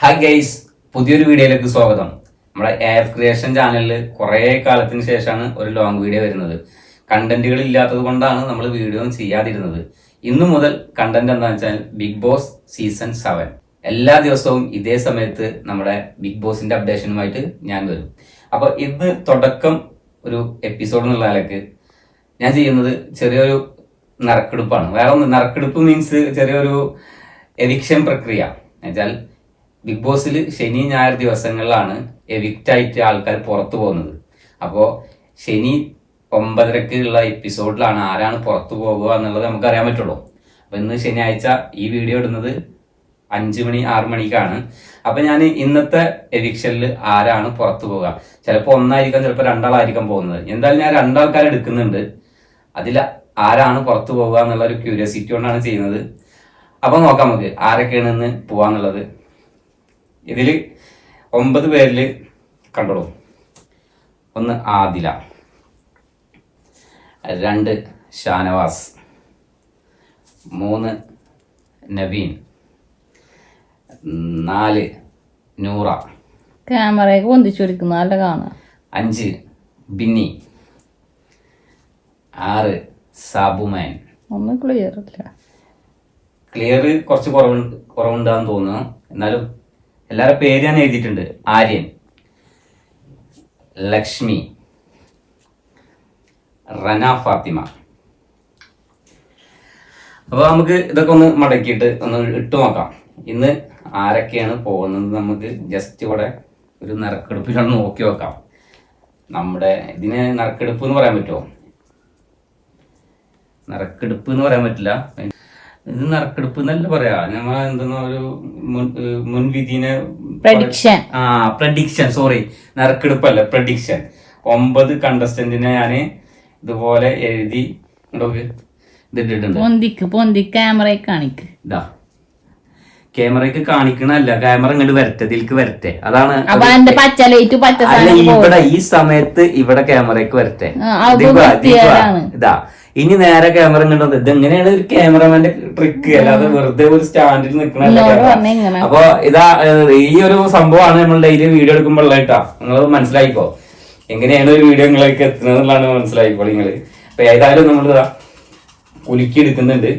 Hi guys, പുതിയൊരു വീഡിയോയിലേക്ക് സ്വാഗതം. നമ്മുടെ AF ക്രിയേഷൻ ചാനലിൽ കുറേ കാലത്തിന് ശേഷമാണ് ഒരു ലോങ് വീഡിയോ വരുന്നത്. കണ്ടന്റുകൾ ഇല്ലാത്തത് കൊണ്ടാണ് നമ്മൾ വീഡിയോ ചെയ്യാതിരുന്നത്. ഇന്നു മുതൽ കണ്ടന്റ് എന്താണെന്ന് വെച്ചാൽ ബിഗ് ബോസ് സീസൺ 7 എല്ലാ ദിവസവും ഇതേ സമയത്ത് നമ്മുടെ ബിഗ് ബോസിന്റെ അപ്ഡേഷനുമായിട്ട് ഞാൻ വരും. അപ്പൊ ഇന്ന് തുടക്കം ഒരു എപ്പിസോഡ് എന്നുള്ള നിലക്ക് ഞാൻ ചെയ്യുന്നത് ചെറിയൊരു നറുക്കെടുപ്പാണ്. വേറെ ഒന്ന്, നറുക്കെടുപ്പ് മീൻസ് ചെറിയൊരു എവിക്ഷൻ പ്രക്രിയ എന്നുവെച്ചാൽ ബിഗ് ബോസിൽ ശനി ഞായർ ദിവസങ്ങളിലാണ് എവിക്റ്റ് ആയിട്ട് ആൾക്കാർ പുറത്തു പോകുന്നത്. അപ്പോൾ ശനി 9:30 ഉള്ള എപ്പിസോഡിലാണ് ആരാണ് പുറത്തു പോകുക എന്നുള്ളത് നമുക്ക് അറിയാൻ പറ്റുള്ളൂ. അപ്പൊ ഇന്ന് ശനിയാഴ്ച ഈ വീഡിയോ ഇടുന്നത് 5 മണി 6 മണിക്കാണ്. അപ്പൊ ഞാൻ ഇന്നത്തെ എവിക്ഷനിൽ ആരാണ് പുറത്തു പോകുക, ചിലപ്പോൾ ഒന്നായിരിക്കാം, ചിലപ്പോൾ രണ്ടാളായിരിക്കാം പോകുന്നത്. എന്തായാലും ഞാൻ രണ്ടാൾക്കാരെ എടുക്കുന്നുണ്ട്. അതിൽ ആരാണ് പുറത്തു പോകുക എന്നുള്ള ഒരു ക്യൂരിയോസിറ്റി കൊണ്ടാണ് ചെയ്യുന്നത്. അപ്പൊ നോക്കാം നമുക്ക് ആരൊക്കെയാണ് ഇന്ന് പോവാന്നുള്ളത്. ഇതില് 9 പേരില് കണ്ടോളൂ. 1 ആദില, 2 ഷാനവാസ്, 3 നവീൻ, 4 നൂറ, ക്യാമറയൊക്കെ പൊന്തിച്ചൊരിക്കുന്നു നല്ല കാണാം, 5 ബിന്നി, 6 സാബുമാൻ. ഒന്നും ക്ലിയർ ഇല്ല, ക്ലിയർ കുറച്ച് കുറവുണ്ടാന്ന് തോന്നുന്നു. എന്നാലും എല്ലാവരുടെ പേര് ഞാൻ എഴുതിയിട്ടുണ്ട്. ആര്യൻ, ലക്ഷ്മി, റന ഫാത്തിമ. അപ്പൊ നമുക്ക് ഇതൊക്കെ ഒന്ന് മടക്കിയിട്ട് ഒന്ന് ഇട്ട് നോക്കാം. ഇന്ന് ആരൊക്കെയാണ് പോകുന്നത് നമുക്ക് ജസ്റ്റ് ഇവിടെ ഒരു നറുക്കെടുപ്പിലാണ് നോക്കി നോക്കാം. നമ്മുടെ ഇതിന് നറുക്കെടുപ്പ് എന്ന് പറയാൻ പറ്റുമോ? നറുക്കെടുപ്പ് എന്ന് പറയാൻ പറ്റില്ല. ഇത് നറുക്കെടുപ്പ് എന്നല്ല പറയാ, നമ്മൾ എന്തെന്നാ ഒരു മുൻവിധിനെ പ്രഡിക്ഷൻ, സോറി, നറുക്കെടുപ്പല്ല, പ്രഡിക്ഷൻ. 9 കണ്ടസ്റ്റന്റിനെ ഞാൻ ഇതുപോലെ എഴുതി ഇതിട്ടിട്ടുണ്ട്. ഇതാ ക്യാമറയ്ക്ക് കാണിക്കണല്ല, ക്യാമറ ഇങ്ങോട്ട് വരട്ടെ, ഇതിലേക്ക് വരട്ടെ. അതാണ് ഇവിടെ ഈ സമയത്ത് ഇവിടെ ക്യാമറയ്ക്ക് വരട്ടെ. ഇതാ ഇനി നേരെ ക്യാമറ ഇങ്ങോട്ട്. ഇതെങ്ങനെയാണ് ഒരു ക്യാമറമാന്റെ ട്രിക്ക്, അല്ലാതെ വെറുതെ ഒരു സ്റ്റാൻഡിൽ നിൽക്കണല്ല. അപ്പൊ ഇതാ ഈ ഒരു സംഭവമാണ് നമ്മൾ ഡെയിലി വീഡിയോ എടുക്കുമ്പോൾ ഉള്ളതായിട്ടാ. നിങ്ങൾ മനസ്സിലായിക്കോ എങ്ങനെയാണ് ഒരു വീഡിയോ നിങ്ങളേക്ക് എത്തുന്നത് എന്നുള്ളതാണ് മനസ്സിലായിക്കോ നിങ്ങള്. അപ്പൊ ഏതായാലും നമ്മൾ ഇതാ കുലുക്കി എടുക്കുന്നുണ്ട്.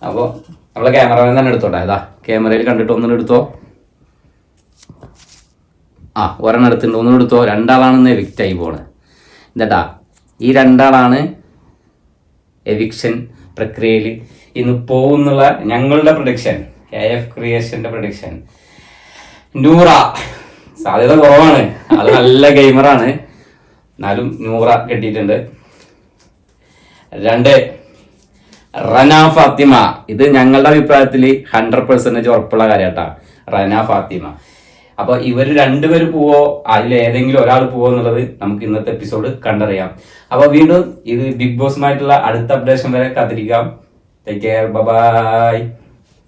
അപ്പൊ നമ്മളെ ക്യാമറമാൻ തന്നെ എടുത്തോട്ടെ. ഇതാ ക്യാമറയിൽ കണ്ടിട്ട് ഒന്നും എടുത്തോ. ഒരെണ്ണം എടുത്തിട്ടുണ്ട്, ഒന്നും എടുത്തോ. 2 ആളാണ് എവിക്റ്റ് ആയി പോണത്. എന്താ ഈ 2 ആളാണ് എവിക്ഷൻ പ്രക്രിയയിൽ ഇന്ന് പോകുന്നുള്ള ഞങ്ങളുടെ പ്രൊഡിക്ഷൻ, AF ക്രിയേഷന്റെ പ്രൊഡിക്ഷൻ. നൂറ സാധ്യത കുറവാണ്, അത് നല്ല ഗെയിമറാണ്, എന്നാലും നൂറ കിട്ടിയിട്ടുണ്ട്. 2 റന ഫാത്തിമ. ഇത് ഞങ്ങളുടെ അഭിപ്രായത്തിൽ 100% ഉറപ്പുള്ള കാര്യാട്ടാ, റന ഫാത്തിമ. അപ്പൊ ഇവർ 2 പേര് പോവോ അതിൽ ഏതെങ്കിലും ഒരാൾ പോവോ എന്നുള്ളത് നമുക്ക് ഇന്നത്തെ എപ്പിസോഡ് കണ്ടറിയാം. അപ്പൊ വീണ്ടും ഇത് ബിഗ് ബോസുമായിട്ടുള്ള അടുത്ത അപ്ഡേഷൻ വരെ കാത്തിരിക്കാം. Take care, by.